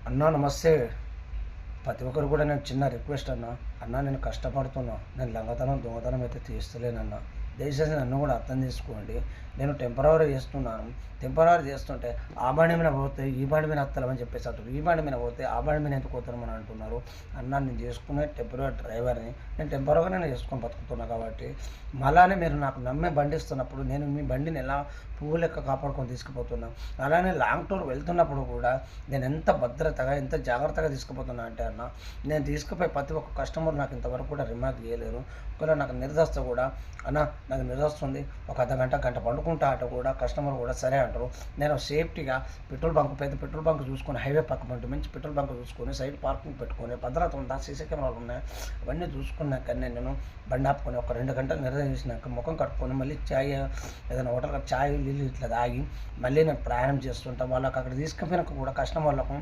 అన్నా నమస్తే. ప్రతి ఒక్కరు కూడా నేను చిన్న రిక్వెస్ట్ అన్నా. అన్నా నేను కష్టపడుతున్నా. నేను లంగతనం, దొంగతనం అయితే తీస్తలేనన్నా. దయచేసి నన్ను కూడా అర్థం చేసుకోండి. నేను టెంపరవరీ చేస్తున్నాను. టెంపరవరీ చేస్తుంటే ఆ బండి మీద పోతే ఈ బండి మీద వస్తలేమని చెప్పేసి అంటారు. ఈ బండి మీద పోతే ఆ బండి మీద ఎందుకు పోతారని అంటున్నారు. అన్నా నేను చేసుకునే టెంపరవరీ డ్రైవర్ని. నేను టెంపరవరీగా నేను చేసుకొని బతుకుతున్నా కాబట్టి మళ్ళానే మీరు నాకు నమ్మే బండి ఇస్తున్నప్పుడు నేను మీ బండిని ఎలా పువ్వు లెక్క కాపాడుకొని తీసుకుపోతున్నా. అలానే లాంగ్ టూర్ వెళ్తున్నప్పుడు కూడా నేను ఎంత భద్రతగా ఎంత జాగ్రత్తగా తీసుకుపోతున్నా అంటే అన్న, నేను తీసుకుపోయి ప్రతి ఒక్క కస్టమర్ నాకు ఇంతవరకు కూడా రిమార్క్ చేయలేరు. ఒకవేళ నాకు నిరదస్తే కూడా అన్న నాకు నిరదస్తుంది, ఒక గంట పండుకుంటా అట కూడా కస్టమర్ కూడా సరే అంటారు. నేను సేఫ్టీగా పెట్రోల్ బంక్ పెట్రోల్ బంక్ చూసుకొని హైవే పక్క పంట మంచి పెట్రోల్ బంక్ చూసుకొని సైడ్ పార్కింగ్ పెట్టుకొని భద్రత ఉందా, సీసీ కెమెరాలు ఉన్నాయి, అవన్నీ చూసుకున్నాక నేను బండి ఆపుకొని ఒక 2 గంటలు నిర్వహించినాక ముఖం కట్టుకొని మళ్ళీ చాయ్ ఏదైనా హోటల్ చాయ్ నీళ్ళు ఇట్లా తాగి మళ్ళీ నేను ప్రయాణం చేస్తుంటాను. వాళ్ళకి అక్కడ తీసుకుపోయినాక కూడా కస్టమర్లకు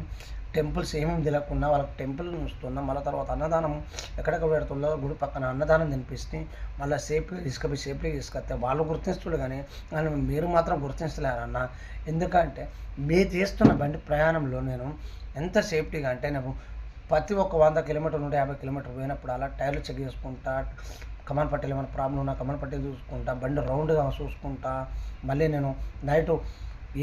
టెంపుల్స్ ఏమేమి తెలియకుండా వాళ్ళకి టెంపుల్ చూస్తున్నాం. మళ్ళీ తర్వాత అన్నదానం ఎక్కడెక్కడ పెడుతుందో గుడి పక్కన అన్నదానం తినిపిస్తే మళ్ళీ సేఫ్టీగా తీసుకొస్తే వాళ్ళు గుర్తిస్తున్నారు. కానీ మీరు మాత్రం గుర్తించలేరన్న. ఎందుకంటే మీరు చేస్తున్న బండి ప్రయాణంలో నేను ఎంత సేఫ్టీగా అంటే నేను ప్రతి ఒక్క 100 కిలోమీటర్లు 150 కిలోమీటర్లు పోయినప్పుడు అలా టైర్లు చెక్ చేసుకుంటా, కమాన్ పట్టీలు ఏమైనా ప్రాబ్లం ఉన్నా కమాన్ పట్టీలు చూసుకుంటా, బండి రౌండ్గా చూసుకుంటా, మళ్ళీ నేను నైటు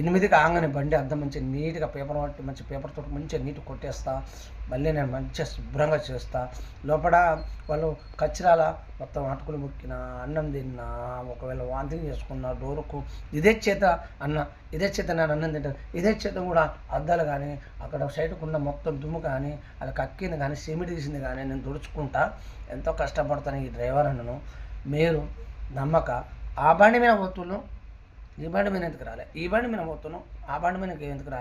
8కి ఆగానే బండి అద్దం మంచిగా నీట్గా పేపర్ పట్టి మంచి పేపర్ తోటి మంచిగా నీట్గా కొట్టేస్తా. మళ్ళీ నేను మంచిగా శుభ్రంగా చేస్తా. లోపల వాళ్ళు కచ్చిరాల మొత్తం అటుకులు ముక్కిన అన్నం తిన్నా, ఒకవేళ వాంతింగ్ చేసుకున్న డోరుకు ఇదే చేత నేను అన్నం తింటాను. ఇదే చేత కూడా అద్దాలు కానీ అక్కడ సైడ్కు ఉన్న మొత్తం దుమ్ము కానీ అలా కక్కింది కానీ సిమెంట్ తీసింది కానీ నేను తుడుచుకుంటా. ఎంతో కష్టపడతాను ఈ డ్రైవర్ అన్నను. మీరు నమ్మక ఆ బండి మీద పోతున్నాను, ఈ బండి మీద ఎందుకు రాలే, ఈ బండి మీద పోతున్నాను, ఆ బండి మీద ఎందుకు రాలే.